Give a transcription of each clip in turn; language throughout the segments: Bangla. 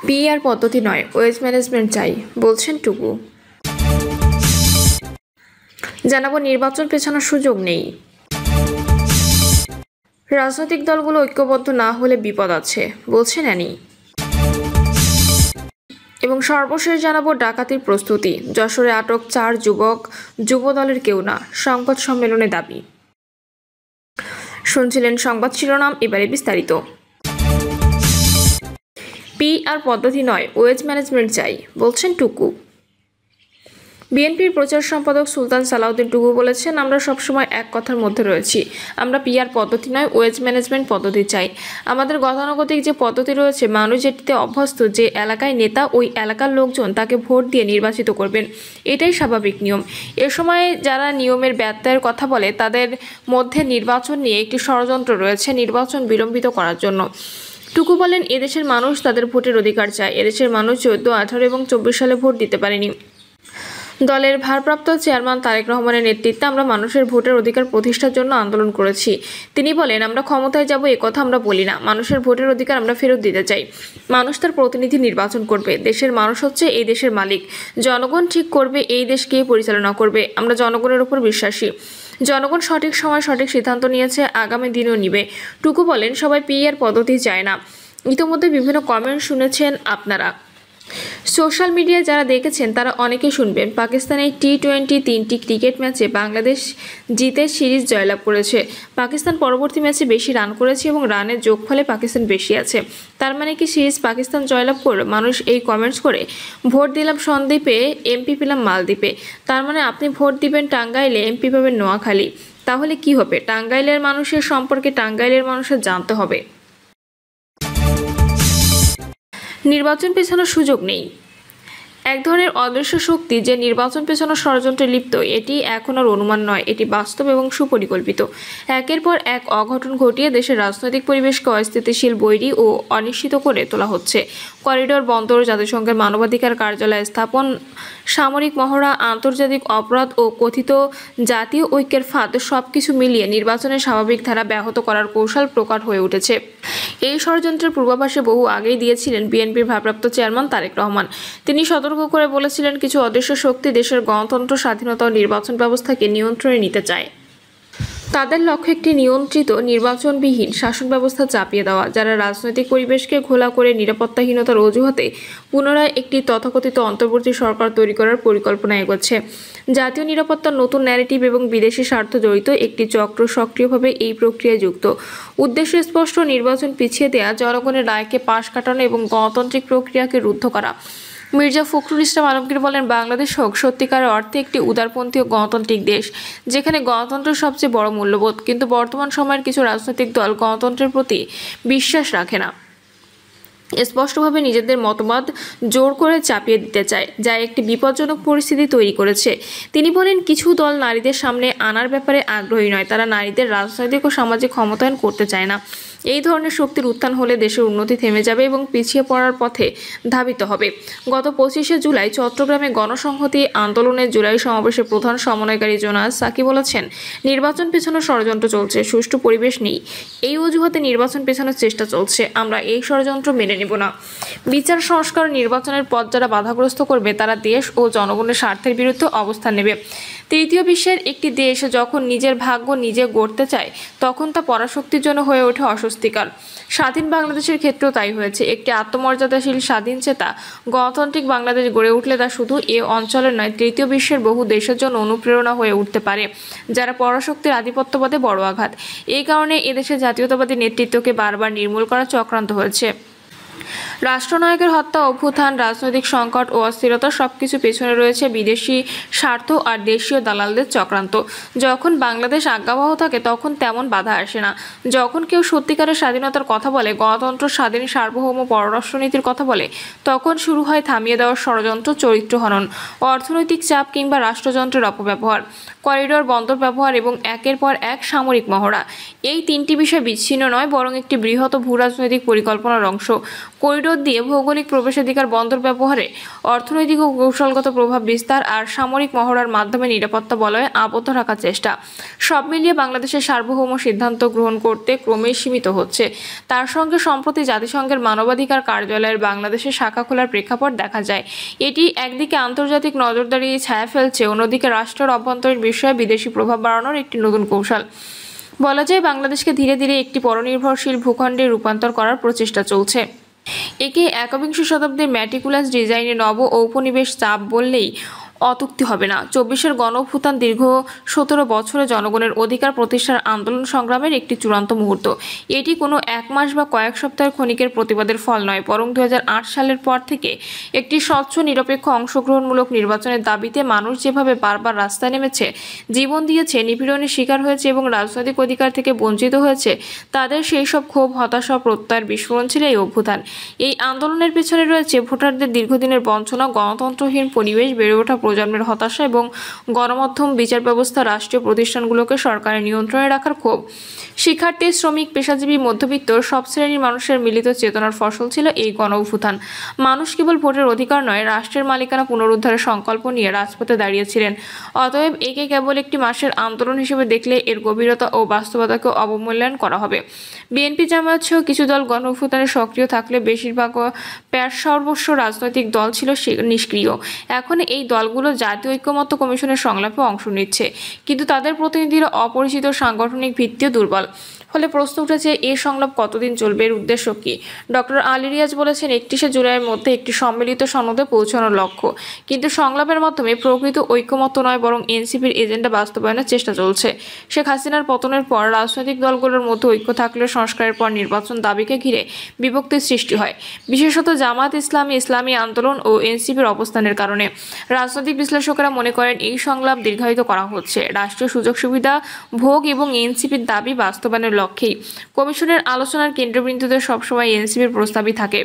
পিআর পদ্ধতি নয়, ওয়েজ ম্যানেজমেন্ট চাই, বলছেন টুকু। জানাবো নির্বাচন পেছানোর সুযোগ নেই। রাজনৈতিক দলগুলো ঐক্যবদ্ধ না হলে বিপদ আছে, বলছেন অ্যানি। এবং সর্বশেষ জানাবো ডাকাতির প্রস্তুতি, যশোরে আটক 4 যুবক যুবদলের কেউ না, সংবাদ সম্মেলনে দাবি। শুনছিলেন সংবাদ শিরোনাম, এবারে বিস্তারিত। পিআর পদ্ধতি নয়, ওয়েজ ম্যানেজমেন্ট চাই, বলছেন টুকু। বিএনপির প্রচার সম্পাদক সুলতান সালাউদ্দিন টুকু বলেছেন, আমরা সবসময় এক কথার মধ্যে রয়েছি। আমরা পিআর পদ্ধতি নয়, ওয়েজ ম্যানেজমেন্ট পদ্ধতি চাই। আমাদের গতানুগতিক যে পদ্ধতি রয়েছে, মানুষ যেটিতে অভ্যস্ত, যে এলাকায় নেতা ওই এলাকার লোকজন তাকে ভোট দিয়ে নির্বাচিত করবেন, এটাই স্বাভাবিক নিয়ম। এ সময় যারা নিয়মের ব্যত্যয়ের কথা বলে, তাদের মধ্যে নির্বাচন নিয়ে একটি ষড়যন্ত্র রয়েছে, নির্বাচন বিলম্বিত করার জন্য। টুকু বলেন, এদেশের মানুষ তাদের ভোটের অধিকার চায়। এদেশের মানুষ 14, 18 এবং 24 সালে ভোট দিতে পারেনি। দলের ভারপ্রাপ্ত চেয়ারম্যান তারেক রহমানের নেতৃত্বে আমরা মানুষের ভোটের অধিকার প্রতিষ্ঠার জন্য আন্দোলন করেছি। তিনি বলেন, আমরা ক্ষমতায় যাব এ কথা আমরা বলি না, মানুষের ভোটের অধিকার আমরা ফেরত দিতে চাই। মানুষ তার প্রতিনিধি নির্বাচন করবে। দেশের মানুষ হচ্ছে এই দেশের মালিক। জনগণ ঠিক করবে এই দেশকে পরিচালনা করবে। আমরা জনগণের উপর বিশ্বাসী। জনগণ সঠিক সময় সঠিক সিদ্ধান্ত নিয়েছে, আগামী দিনেও নিবে। টুকু বলেন, সবাই পিআর পদ্ধতি চায় না। ইতিমধ্যে বিভিন্ন কমেন্ট শুনেছেন আপনারা। সোশ্যাল মিডিয়ায় যারা দেখেছেন তারা অনেকেই শুনবেন, পাকিস্তানের T20 3টি ক্রিকেট ম্যাচে বাংলাদেশ জিতে সিরিজ জয়লাভ করেছে। পাকিস্তান পরবর্তী ম্যাচে বেশি রান করেছে এবং রানের যোগফলে পাকিস্তান বেশি আছে। তার মানে কি সিরিজ পাকিস্তান জয়লাভ করল? মানুষ এই কমেন্টস করে, ভোট দিলাম সন্দ্বীপে, এমপি পেলাম মালদ্বীপে। তার মানে আপনি ভোট দিবেন টাঙ্গাইলে, এমপি পাবেন নোয়াখালী। তাহলে কি হবে? টাঙ্গাইলের মানুষের সম্পর্কে টাঙ্গাইলের মানুষের জানতে হবে। নির্বাচন পেছানোর সুযোগ নেই। এক ধরনের অদৃশ্য শক্তি যে নির্বাচন পেছানোর ষড়যন্ত্রে লিপ্ত, এটি এখন আর অনুমান নয়, এটি বাস্তব এবং সুপরিকল্পিত। একের পর এক অঘটন ঘটিয়ে দেশের রাজনৈতিক পরিবেশকে অস্থিতিশীল, বৈরী ও অনিশ্চিত করে তোলা হচ্ছে। করিডোর বন্দর, জাতিসংঘের মানবাধিকার কার্যালয় স্থাপন, সামরিক মহড়া, আন্তর্জাতিক অপরাধ ও কথিত জাতীয় ঐক্যের ফাঁদ, সবকিছু মিলিয়ে নির্বাচনের স্বাভাবিক ধারা ব্যাহত করার কৌশল প্রকট হয়ে উঠেছে। এই ষড়যন্ত্রের পূর্বাভাসে বহু আগেই দিয়েছিলেন বিএনপির ভারপ্রাপ্ত চেয়ারম্যান তারেক রহমান। তিনি সতর্ক করে বলেছিলেন, কিছু অদৃশ্য শক্তি দেশের গণতন্ত্র, স্বাধীনতা ও নির্বাচন ব্যবস্থাকে নিয়ন্ত্রণে নিতে চায়। তাদের লক্ষ্য একটি নিয়ন্ত্রিত, নির্বাচনবিহীন শাসন ব্যবস্থা চাপিয়ে দেওয়া, যারা রাজনৈতিক পরিবেশকে ঘোলা করে নিরাপত্তাহীনতার অজুহাতে পুনরায় একটি তথাকথিত অন্তর্বর্তী সরকার তৈরি করার পরিকল্পনা এগোচ্ছে। জাতীয় নিরাপত্তার নতুন ন্যারেটিভ এবং বিদেশি স্বার্থ জড়িত একটি চক্র সক্রিয়ভাবে এই প্রক্রিয়ায় যুক্ত। উদ্দেশ্য স্পষ্ট, নির্বাচন পিছিয়ে দেয়া, জনগণের রায়কে পাশ কাটানো এবং গণতান্ত্রিক প্রক্রিয়াকে রুদ্ধ করা। মির্জা ফখরুল ইসলাম আলমগীর বলেন, বাংলাদেশ হোক সত্যিকারের অর্থে একটি উদারপন্থী ও গণতান্ত্রিক দেশ, যেখানে গণতন্ত্র সবচেয়ে বড় মূল্যবোধ। কিন্তু বর্তমান সময়ের কিছু রাজনৈতিক দল গণতন্ত্রের প্রতি বিশ্বাস রাখে না, স্পষ্টভাবে নিজেদের মতবাদ জোর করে চাপিয়ে দিতে চায়, যা একটি বিপজ্জনক পরিস্থিতি তৈরি করেছে। তিনি বলেন, কিছু দল নারীদের সামনে আনার ব্যাপারে আগ্রহী নয়, তারা নারীদের রাজনৈতিক ও সামাজিক ক্ষমতায়ন করতে চায় না। এই ধরনের শক্তির উত্থান হলে দেশের উন্নতি থেমে যাবে এবং পিছিয়ে পড়ার পথে ধাবিত হবে। গত 25শে জুলাই চট্টগ্রামে গণসংহতি আন্দোলনের জুলাই সমাবেশে প্রধান সমন্বয়কারী জোনাস সাকি বলেছেন, নির্বাচন পেছানোর ষড়যন্ত্র চলছে, সুষ্ঠু পরিবেশ নেই, এই অজুহাতে নির্বাচন পেছানোর চেষ্টা চলছে। আমরা এই ষড়যন্ত্র মেনে নেব না। বিচার, সংস্কার, নির্বাচনের পথ যারা বাধাগ্রস্ত করবে, তারা দেশ ও জনগণের স্বার্থের বিরুদ্ধে অবস্থান নেবে। তৃতীয় বিশ্বের একটি দেশ যখন নিজের ভাগ্য নিজে গড়তে চায়, তখন তা পরাশক্তির জন্য হয়ে ওঠে অস্বস্তিকর। স্বাধীন বাংলাদেশের ক্ষেত্রেও তাই হয়েছে। একটি আত্মমর্যাদাশীল, স্বাধীনচেতা, গণতান্ত্রিক বাংলাদেশ গড়ে উঠলে তা শুধু এ অঞ্চলের নয়, তৃতীয় বিশ্বের বহু দেশের জন্য অনুপ্রেরণা হয়ে উঠতে পারে, যারা পরাশক্তির আধিপত্যবাদে বড় আঘাত। এই কারণে এদেশের জাতীয়তাবাদী নেতৃত্বকে বারবার নির্মূল করার চক্রান্ত হয়েছে। রাষ্ট্রনায়কের হত্যা, অভ্যুত্থান, রাজনৈতিক সংকট ও অস্থিরতা, সবকিছু পেছনে রয়েছে বিদেশি স্বার্থ আর দেশীয় দালালদের চক্রান্ত। যখন বাংলাদেশ আজ্ঞাবহ থাকে তখন তেমন বাধা আসে না। যখন কেউ সত্যিকারের স্বাধীনতার কথা বলে, গণতন্ত্র, স্বাধীন সার্বভৌম পররাষ্ট্রনীতির কথা বলে, তখন শুরু হয় থামিয়ে দেওয়ার ষড়যন্ত্র, চরিত্র হনন, অর্থনৈতিক চাপ কিংবা রাষ্ট্রযন্ত্রের অপব্যবহার, করিডোর বন্দর ব্যবহার এবং একের পর এক সামরিক মহড়া। এই তিনটি বিষয় বিচ্ছিন্ন নয়, বরং একটি বৃহৎ ভূরাজনৈতিক পরিকল্পনার অংশ। করিডোর দিয়ে ভৌগোলিক প্রবেশাধিকার, বন্দর ব্যবহারে অর্থনৈতিক ও কৌশলগত প্রভাব বিস্তার আর সামরিক মহড়ার মাধ্যমে নিরাপত্তা বলয়ে আবদ্ধ রাখার চেষ্টা, সব মিলিয়ে বাংলাদেশের সার্বভৌম সিদ্ধান্ত গ্রহণ করতে ক্রমেই সীমিত হচ্ছে। তার সঙ্গে সম্প্রতি জাতিসংঘের মানবাধিকার কার্যালয়ের বাংলাদেশের শাখা খোলার প্রেক্ষাপট দেখা যায়। এটি একদিকে আন্তর্জাতিক নজরদারি ছায়া ফেলছে, অন্যদিকে রাষ্ট্রের অভ্যন্তরীণ বিষয়ে বিদেশি প্রভাব বাড়ানোর একটি নতুন কৌশল। বলা যায় বাংলাদেশকে ধীরে ধীরে একটি পরনির্ভরশীল ভূখণ্ডে রূপান্তর করার প্রচেষ্টা চলছে। একে একবিংশ শতাব্দীর ম্যাটিকুলাস ডিজাইনে নব ঔপনিবেশ চাপ বললেই অত্যুক্তি হবে না। 24-এর গণঅভ্যুত্থান দীর্ঘ 17 বছরে জনগণের অধিকার প্রতিষ্ঠার আন্দোলন সংগ্রামের একটি চূড়ান্ত মুহূর্ত। এটি কোনো এক মাস বা কয়েক সপ্তাহের ক্ষণিকের প্রতিবাদের ফল নয়, বরং 2008 সালের পর থেকে একটি স্বচ্ছ, নিরপেক্ষ, অংশগ্রহণমূলক নির্বাচনের দাবিতে মানুষ যেভাবে বারবার রাস্তায় নেমেছে, জীবন দিয়েছে, নিপীড়নের শিকার হয়েছে এবং রাজনৈতিক অধিকার থেকে বঞ্চিত হয়েছে, তাদের সেই সব ক্ষোভ, হতাশা, প্রত্যয়ের বিস্ফোরণ ছিল এই অভ্যুত্থান। এই আন্দোলনের পেছনে রয়েছে ভোটারদের দীর্ঘদিনের বঞ্চনা, গণতন্ত্রহীন পরিবেশ, বেড়ে ওঠা প্রজন্মের হতাশা এবং গণমাধ্যম, বিচার ব্যবস্থা, রাষ্ট্রীয় প্রতিষ্ঠানগুলোকে সরকারের নিয়ন্ত্রণে রাখার ক্ষোভ। শিক্ষার্থী, শ্রমিক, পেশাজীবী, মধ্যবিত্ত সব শ্রেণীর মানুষের মিলিত চেতনার ফসল ছিল এই গণঅভ্যুত্থান। মানুষ কেবল ভোটের অধিকার নয়, রাষ্ট্রের মালিকানা পুনরুদ্ধারের সংকল্প নিয়ে রাজপথে দাঁড়িয়েছিলেন। অতএব একে কেবল একটি মাসের আন্দোলন হিসেবে দেখলে এর গভীরতা ও বাস্তবতাকে অবমূল্যায়ন করা হবে। বিএনপি, জামায়াত সহ কিছু দল গণঅভ্যুত্থানে সক্রিয় থাকলে বেশিরভাগ সর্বস্ব রাজনৈতিক দল ছিল নিষ্ক্রিয়। এখন এই দলগুলো জাতীয় ঐক্যমত্য কমিশনের সংলাপে অংশ নিচ্ছে, কিন্তু তাদের প্রতিনিধিরা অপরিচিত, সাংগঠনিক ভিত্তিও দুর্বল। ফলে প্রশ্ন উঠেছে, এই সংলাপ কতদিন চলবে, এর উদ্দেশ্য কি? ডক্টর আলী রিয়াজ বলেছেন, 31শে জুলাইয়ের মধ্যে একটি সম্মিলিত সনদে পৌঁছানোর লক্ষ্য, কিন্তু সংলাপের মাধ্যমে প্রকৃত ঐক্যমত্য নয়, বরং এনসিপির এজেন্ডা বাস্তবায়নের চেষ্টা চলছে। শেখ হাসিনার পতনের পর রাজনৈতিক দলগুলোর মধ্যে ঐক্য থাকলেও সংস্কারের পর নির্বাচন দাবিকে ঘিরে বিভক্তির সৃষ্টি হয়, বিশেষত জামাত ইসলামী, ইসলামী আন্দোলন ও এনসিপির অবস্থানের কারণে। রাজনৈতিক বিশ্লেষকেরা মনে করেন, এই সংলাপ দীর্ঘায়িত করা হচ্ছে রাষ্ট্রীয় সুযোগ সুবিধা ভোগ এবং এনসিপির দাবি বাস্তবায়নের লক্ষ্যেই। কমিশনের আলোচনার কেন্দ্রবিন্দুতে সবসময় এনসিপির প্রস্তাবই থাকে,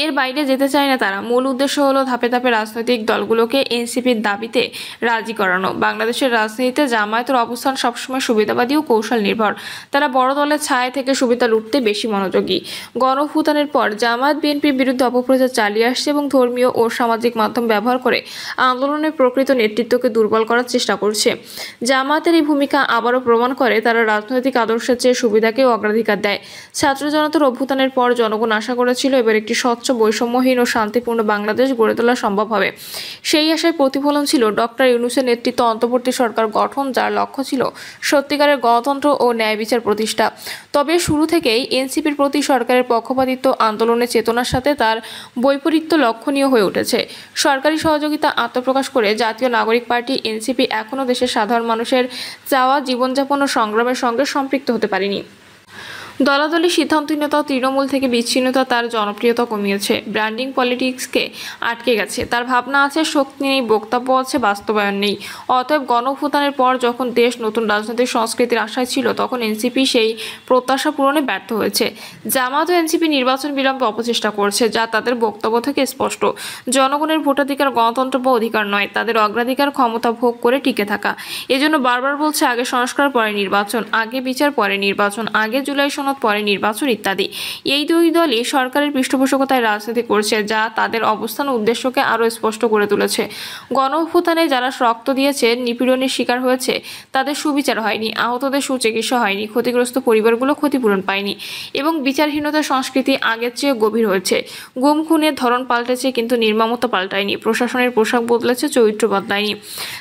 এর বাইরে যেতে চায় না তারা। মূল উদ্দেশ্য হলো ধাপে ধাপে রাজনৈতিক দলগুলোকে এনসিপির দাবিতে রাজি করানো। বাংলাদেশের রাজনীতিতে জামায়াতের অবস্থান সবসময় সুবিধাবাদী ও কৌশল নির্ভর। তারা বড় দলের ছায়া থেকে সুবিধা লুটতে বেশি মনোযোগী। গণঅভ্যুত্থানের পর জামায়াত বিএনপির বিরুদ্ধে অপপ্রচার চালিয়ে আসছে এবং ধর্মীয় ও সামাজিক মাধ্যম ব্যবহার করে আন্দোলনের প্রকৃত নেতৃত্বকে দুর্বল করার চেষ্টা করছে। জামায়াতের এই ভূমিকা আবারও প্রমাণ করে, তারা রাজনৈতিক আদর্শের চেয়ে সুবিধাকেও অগ্রাধিকার দেয়। ছাত্র জনতার অভ্যুত্থানের পর জনগণ আশা করেছিল এবার একটি স্বচ্ছ, বৈষম্যহীন ও শান্তিপূর্ণ বাংলাদেশ গড়ে তোলা সম্ভব হবে। সেই আশায় প্রতিফলন ছিল ডক্টর ইউনূসের নেতৃত্বে অন্তর্বর্তী সরকার গঠন, যার লক্ষ্য ছিল সত্যিকারের গণতন্ত্র ও ন্যায় বিচার প্রতিষ্ঠা। তবে শুরু থেকেই এনসিপির প্রতি সরকারের পক্ষপাতিত্ব আন্দোলনের চেতনার সাথে তার বৈপরীত্য লক্ষণীয় হয়ে উঠেছে। সরকারি সহযোগিতা আত্মপ্রকাশ করে জাতীয় নাগরিক পার্টি এনসিপি এখনও দেশের সাধারণ মানুষের চাওয়া জীবনযাপন ও সংগ্রামের সঙ্গে সম্পৃক্ত হতে পারেনি। দলাদলি সিদ্ধান্তহীনতা, তৃণমূল থেকে বিচ্ছিন্নতা তার জনপ্রিয়তা কমিয়েছে। ব্র্যান্ডিং পলিটিক্সকে আটকে গেছে। তার ভাবনা আছে, শক্তি নেই, বক্তব্য আছে, বাস্তবায়ন নেই। অতএব গণঅভ্যুত্থানের পর যখন দেশ নতুন রাজনৈতিক সংস্কৃতির আশায় ছিল, তখন এনসিপি সেই প্রত্যাশা পূরণে ব্যর্থ হয়েছে। জামায়াত ও এনসিপি নির্বাচন বিলম্বে অপচেষ্টা করছে, যা তাদের বক্তব্য থেকে স্পষ্ট। জনগণের ভোটাধিকার গণতন্ত্র বা অধিকার নয়, তাদের অগ্রাধিকার ক্ষমতা ভোগ করে টিকে থাকা। এজন্য বারবার বলছে, আগে সংস্কার পরে নির্বাচন, আগে বিচার পরে নির্বাচন, আগে জুলাই সনদ পরে নির্বাচন ইত্যাদি। এই দুই দলই সরকারের পৃষ্ঠপোষকতায় রাজনীতি করছে, যা তাদের অবস্থান ও উদ্দেশ্যকে আরও স্পষ্ট করে তুলেছে। গণঅভ্যুত্থানে যারা রক্ত দিয়েছে, নিপীড়নের শিকার হয়েছে, তাদের সুবিচার হয়নি, আহতদের সুচিকিৎসা হয়নি, ক্ষতিগ্রস্ত পরিবারগুলো ক্ষতিপূরণ পায়নি এবং বিচারহীনতার সংস্কৃতি আগের চেয়ে গভীর হয়েছে। গুম খুনের ধরন পাল্টেছে, কিন্তু নির্মমতা পাল্টায়নি। প্রশাসনের পোশাক বদলেছে, চরিত্র বদলায়নি।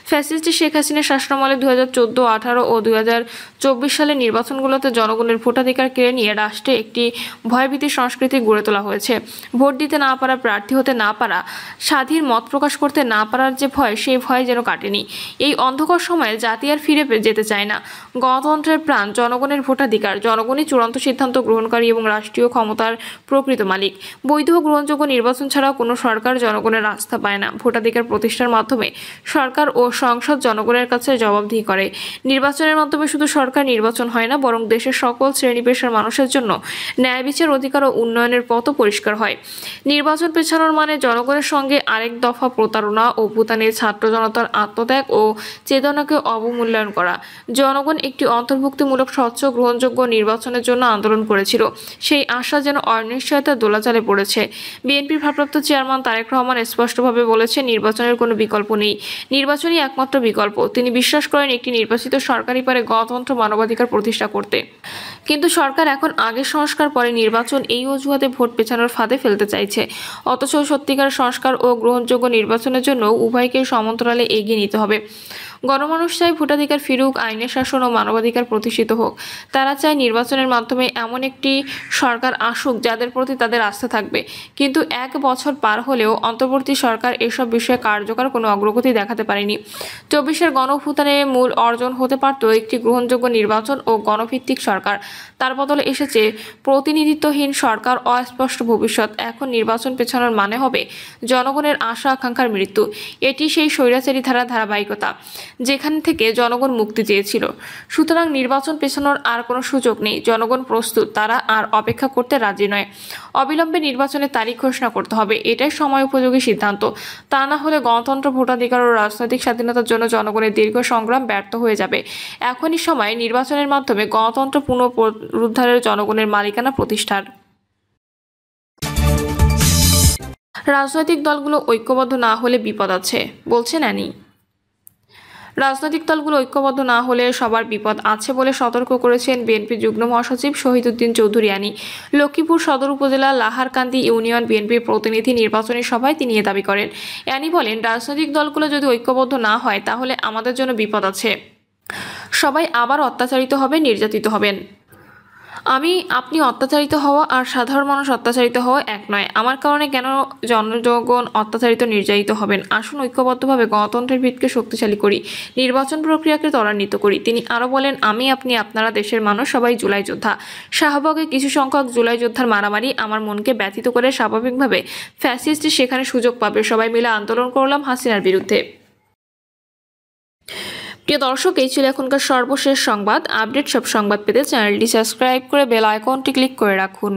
ফ্যাসিস্ট শেখ হাসিনার শাসনামলে 2014, 2018 ও 2024 সালের নির্বাচনগুলোতে জনগণের ভোটাধিকার কেড়ে নিয়ে রাষ্ট্রে একটি ভয়ভীতির সংস্কৃতি গড়ে তোলা হয়েছে। ভোট দিতে না পারা, প্রার্থী হতে না পারা, স্বাধীন মত প্রকাশ করতে না পারার যে ভয়, সেই ভয় যেন কাটেনি। এই অন্ধকার সময়ে জাতি আর ফিরে যেতে চায় না। গণতন্ত্রের প্রাণ জনগণের ভোটাধিকার। জনগণই চূড়ান্ত সিদ্ধান্ত গ্রহণকারী এবং রাষ্ট্রীয় ক্ষমতার প্রকৃত মালিক। বৈধ ও গ্রহণযোগ্য নির্বাচন ছাড়াও কোনো সরকার জনগণের আস্থা পায় না। ভোটাধিকার প্রতিষ্ঠার মাধ্যমে সরকার ও সংসদ জনগণের কাছে জবাবদিহি করে। নির্বাচনের মাধ্যমে শুধু সরকার নির্বাচন হয় না, বরং দেশের সকল শ্রেণী পেশা দেশের মানুষের জন্য ন্যায় বিচার, অধিকার ও উন্নয়নের পথ পরিষ্কার হয়। নির্বাচন পেছানোর মানে জনগণের সঙ্গে আরেক দফা প্রতারণা, অভ্যুত্থানের ছাত্র জনতার আত্মত্যাগ ও চেতনাকে অবমূল্যায়ন করা। জনগণ একটি অন্তর্ভুক্তিমূলক, স্বচ্ছ, গ্রহণযোগ্য নির্বাচনের জন্য আন্দোলন করেছিল। সেই আশা যেন অনিশ্চয়তার দোলাচলে পড়েছে। বিএনপির ভারপ্রাপ্ত চেয়ারম্যান তারেক রহমান স্পষ্টভাবে বলেছেন, নির্বাচনের কোনো বিকল্প নেই, নির্বাচনই একমাত্র বিকল্প। তিনি বিশ্বাস করেন একটি নির্বাচিত সরকারই পারে গণতন্ত্র, মানবাধিকার প্রতিষ্ঠা করতে। কিন্তু সরকার এখন আগের সংস্কার পরে নির্বাচন এই অজুহাতে ভোট পেছানোর ফাঁদে ফেলতে চাইছে। অথচ সত্যিকার সংস্কার ও গ্রহণযোগ্য নির্বাচনের জন্য উভয়কে সমান্তরালে এগিয়ে নিতে হবে। গণমানুষ চায় ভোটাধিকার ফিরুক, আইনের শাসন ও মানবাধিকার প্রতিষ্ঠিত হোক। তারা চায় নির্বাচনের মাধ্যমে এমন একটি সরকার আসুক যাদের প্রতি তাদের আস্থা থাকবে। কিন্তু 1 বছর পার হলেও অন্তর্বর্তী সরকার এসব বিষয়ে কার্যকর কোনো অগ্রগতি দেখাতে পারেনি। 24-এর গণঅভ্যুত্থানে মূল অর্জন হতে পারত একটি গ্রহণযোগ্য নির্বাচন ও গণভিত্তিক সরকার। তার বদলে এসেছে প্রতিনিধিত্বহীন সরকার, অস্পষ্ট ভবিষ্যৎ। এখন নির্বাচন পেছানোর মানে হবে জনগণের আশা আকাঙ্ক্ষার মৃত্যু। এটি সেই স্বৈরাচারী ধারাবাহিকতা যেখান থেকে জনগণ মুক্তি চেয়েছিল। সুতরাং নির্বাচন পেছানোর আর কোনো সুযোগ নেই। জনগণ প্রস্তুত, তারা আর অপেক্ষা করতে রাজি নয়। অবিলম্বে নির্বাচনের তারিখ ঘোষণা করতে হবে, এটাই সময় উপযোগী সিদ্ধান্ত। তা না হলে গণতন্ত্র, ভোটাধিকার ও রাজনৈতিক স্বাধীনতার জন্য জনগণের দীর্ঘ সংগ্রাম ব্যর্থ হয়ে যাবে। এখনই সময় নির্বাচনের মাধ্যমে গণতন্ত্র পুনরুদ্ধারের, জনগণের মালিকানা প্রতিষ্ঠার। রাজনৈতিক দলগুলো ঐক্যবদ্ধ না হলে বিপদ আছে, বলছেন অ্যানি। রাজনৈতিক দলগুলো ঐক্যবদ্ধ না হলে সবার বিপদ আছে বলে সতর্ক করেছেন বিএনপি যুগ্ম মহাসচিব শহীদউদ্দিন চৌধুরী অ্যানি। লক্ষ্মীপুর সদর উপজেলা লাহারকান্দি ইউনিয়ন বিএনপির প্রতিনিধি নির্বাচনী সভায় তিনি এ দাবি করেন। অ্যানি বলেন, রাজনৈতিক দলগুলো যদি ঐক্যবদ্ধ না হয় তাহলে আমাদের জন্য বিপদ আছে। সবাই আবার অত্যাচারিত হবে, নির্যাতিত হবেন। আপনি অত্যাচারিত হওয়া আর সাধারণ মানুষ অত্যাচারিত হওয়া এক নয়। আমার কারণে কেন জনগণ অত্যাচারিত, নির্যাতিত হবেন? আসুন ঐক্যবদ্ধভাবে গণতন্ত্রের ভিতকে শক্তিশালী করি, নির্বাচন প্রক্রিয়াকে ত্বরান্বিত করি। তিনি আরও বলেন, আপনি, আপনারা, দেশের মানুষ সবাই জুলাই যোদ্ধা। শাহবাগে কিছু সংখ্যক জুলাই যোদ্ধার মারামারি আমার মনকে ব্যথিত করে। স্বাভাবিকভাবে ফ্যাসিস্ট সেখানে সুযোগ পাবে। সবাই মিলে আন্দোলন করলাম হাসিনার বিরুদ্ধে। প্রিয় দর্শক, এই ছিল এখনকার সর্বশেষ সংবাদ। আপডেট সব সংবাদ পেতে চ্যানেলটি সাবস্ক্রাইব করে বেল আইকনটি ক্লিক করে রাখুন।